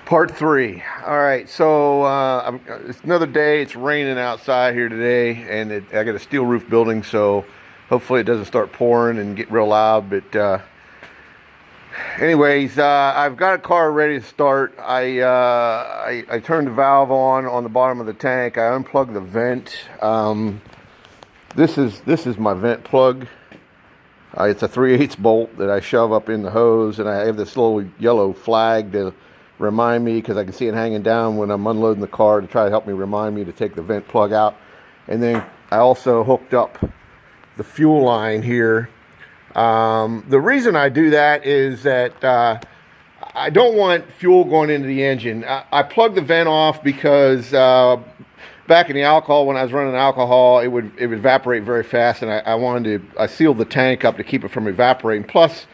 Part three. All right, so it's another day. It's raining outside here today, and I got a steel roof building, so hopefully it doesn't start pouring and get real loud. But anyways, I've got a car ready to start. I turned the valve on the bottom of the tank. I unplugged the vent. This is my vent plug. It's a 3/8 bolt that I shove up in the hose, and I have this little yellow flag to remind me, because I can see it hanging down when I'm unloading the car, to try to help me remind me to take the vent plug out. And then I also hooked up the fuel line here. The reason I do that is that I don't want fuel going into the engine. I plugged the vent off because back in the alcohol, when I was running alcohol, it would evaporate very fast, and I sealed the tank up to keep it from evaporating. Plus,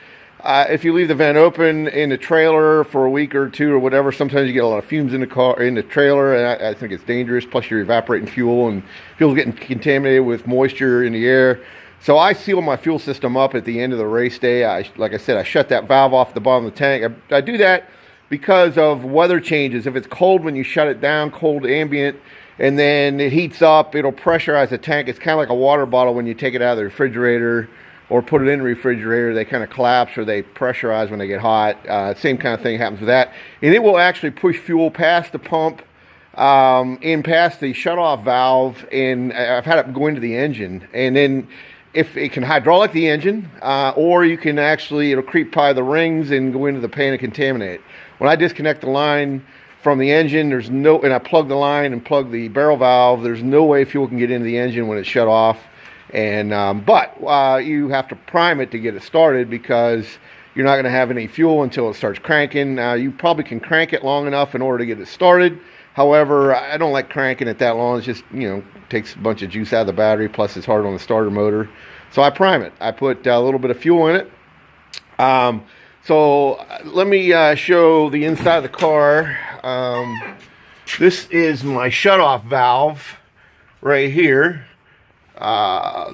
if you leave the vent open in the trailer for a week or two or whatever, sometimes you get a lot of fumes in the trailer, and I think it's dangerous. Plus, you're evaporating fuel, and fuel's getting contaminated with moisture in the air. So I seal my fuel system up at the end of the race day. Like I said, I shut that valve off the bottom of the tank. I do that because of weather changes. If it's cold when you shut it down, cold ambient, and then it heats up, it'll pressurize the tank. It's kind of like a water bottle when you take it out of the refrigerator or put it in the refrigerator. They kind of collapse or they pressurize when they get hot. Same kind of thing happens with that. And it will actually push fuel past the pump, in past the shutoff valve, and I've had it go into the engine. And then if it can hydraulic the engine, or you can actually, it'll creep by the rings and go into the pan and contaminate it. When I disconnect the line from the engine, and I plug the line and plug the barrel valve, there's no way fuel can get into the engine when it's shut off. And but you have to prime it to get it started, because you're not going to have any fuel until it starts cranking. You probably can crank it long enough in order to get it started. However, I don't like cranking it that long. It's just, takes a bunch of juice out of the battery, plus it's hard on the starter motor. So I prime it. I put a little bit of fuel in it. So let me show the inside of the car. This is my shutoff valve right here.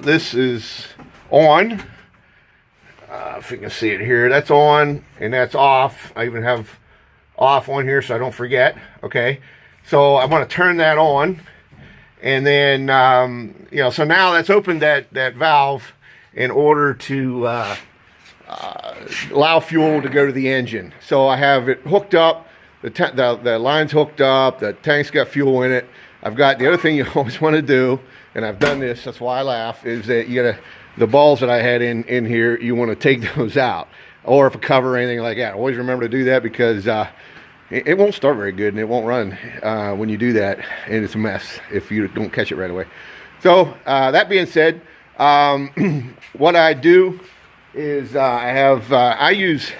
This is on. If you can see it here, that's on and that's off. I even have off on here so I don't forget. Okay, so I want to turn that on, and then so now that's opened that valve in order to allow fuel to go to the engine. So I have it hooked up. The line's hooked up. The tank's got fuel in it. I've got the other thing you always want to do, and I've done this, that's why I laugh, is that you gotta, the balls that I had in here, you want to take those out, or if a cover or anything like that. Always remember to do that, because it won't start very good and it won't run when you do that, and it's a mess if you don't catch it right away. So that being said, what I do is I use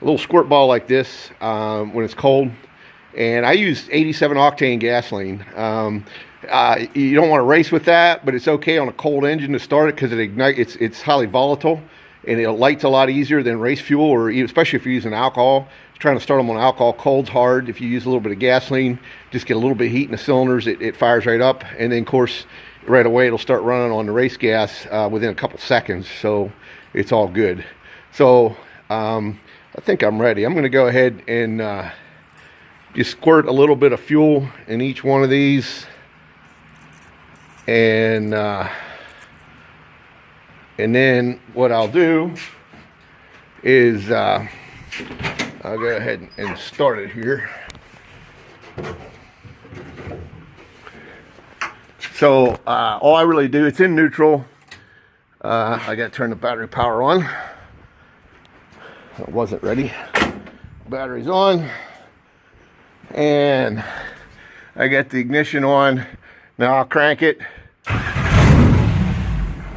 a little squirt ball like this when it's cold, and I use 87 octane gasoline. You don't want to race with that, but it's okay on a cold engine to start it, because it ignites. It's highly volatile, and it lights a lot easier than race fuel, or especially if you're using alcohol. Trying to start them on alcohol, cold's hard. If you use a little bit of gasoline, just get a little bit of heat in the cylinders, it fires right up, and then of course right away it'll start running on the race gas within a couple seconds. So it's all good. So I think I'm ready. I'm going to go ahead and just squirt a little bit of fuel in each one of these, and then what I'll do is I'll go ahead and start it here. So all I really do, it's in neutral. I got to turn the battery power on. It wasn't ready. Battery's on, and I got the ignition on. Now I'll crank it,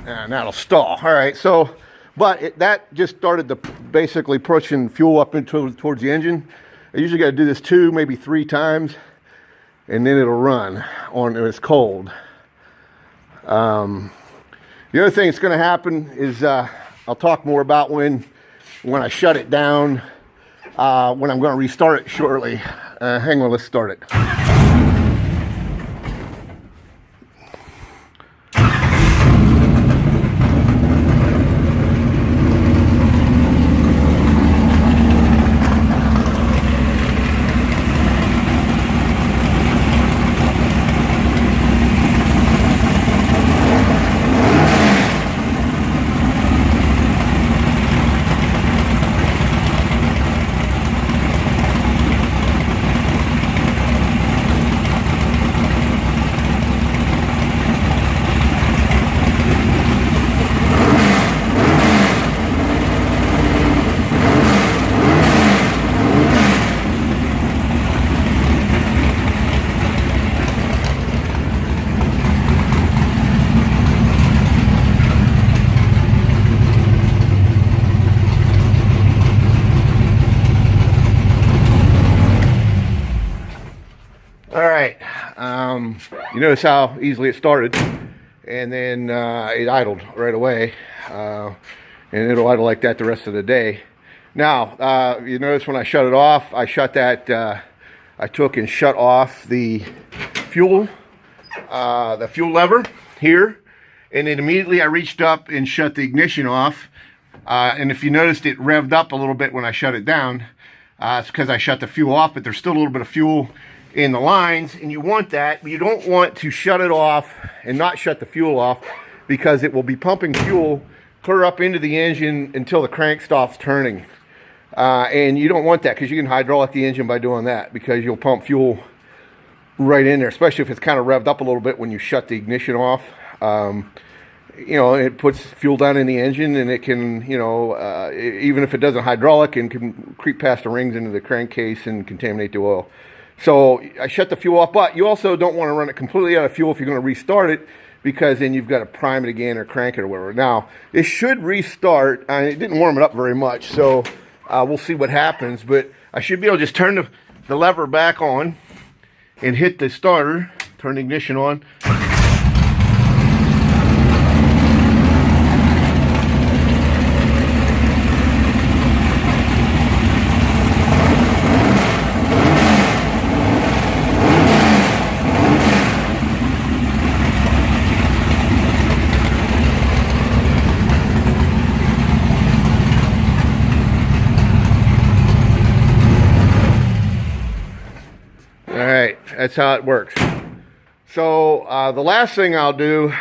and that'll stall. All right, so that just started to basically pushing fuel up towards the engine. I usually got to do this 2, maybe 3 times, and then it'll run when it's cold. The other thing that's going to happen is I'll talk more about when I shut it down, when I'm going to restart it shortly. Hang on, let's start it. You notice how easily it started, and then it idled right away, and it'll idle like that the rest of the day. Now, you notice when I shut it off, I took and shut off the fuel lever here, and then immediately I reached up and shut the ignition off. And if you noticed, it revved up a little bit when I shut it down. It's because I shut the fuel off, but there's still a little bit of fuel in the lines, and you want that. You don't want to shut it off and not shut the fuel off, because it will be pumping fuel clear up into the engine until the crank stops turning. And you don't want that, because you can hydraulic the engine by doing that, because you'll pump fuel right in there, especially if it's kind of revved up a little bit when you shut the ignition off. You know, it puts fuel down in the engine, and it can, you know, even if it doesn't hydraulic, and can creep past the rings into the crankcase and contaminate the oil. So I shut the fuel off, but you also don't want to run it completely out of fuel if you're going to restart it, because then you've got to prime it again or crank it or whatever. Now, it should restart. It didn't warm it up very much, so we'll see what happens, but I should be able to just turn the lever back on and hit the starter, turn the ignition on. All right, that's how it works. So the last thing I'll do,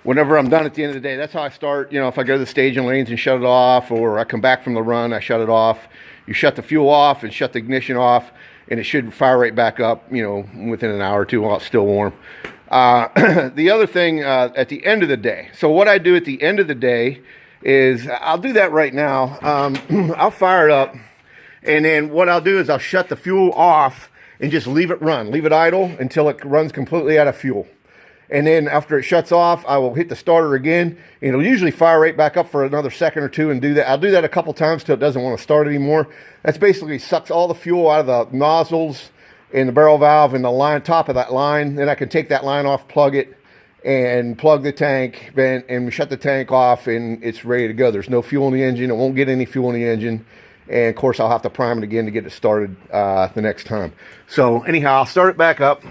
whenever I'm done at the end of the day, that's how I start. You know, if I go to the staging lanes and shut it off, or I come back from the run, I shut it off. You shut the fuel off and shut the ignition off, and it should fire right back up, you know, within an hour or two while it's still warm. The other thing at the end of the day, so what I do at the end of the day is, I'll do that right now. I'll fire it up. And then what I'll do is I'll shut the fuel off and just leave it run, leave it idle until it runs completely out of fuel. And then after it shuts off, I will hit the starter again, and it'll usually fire right back up for another second or two and do that. I'll do that a couple times till it doesn't want to start anymore. That's basically sucks all the fuel out of the nozzles and the barrel valve and the line, top of that line. Then I can take that line off, plug it, and plug the tank, vent, and shut the tank off, and it's ready to go. There's no fuel in the engine. It won't get any fuel in the engine. And of course, I'll have to prime it again to get it started the next time. So anyhow, I'll start it back up.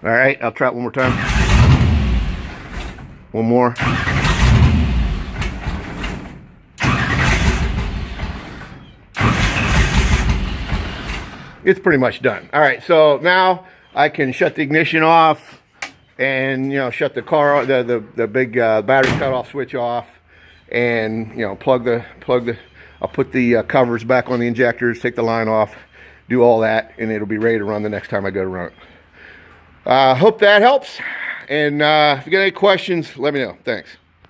All right, I'll try it one more time. One more. It's pretty much done. All right, so now I can shut the ignition off, and, you know, shut the car, the big battery cutoff switch off, and, you know, I'll put the covers back on the injectors, take the line off, do all that, and it'll be ready to run the next time I go to run it. Hope that helps, and if you got any questions, let me know. Thanks.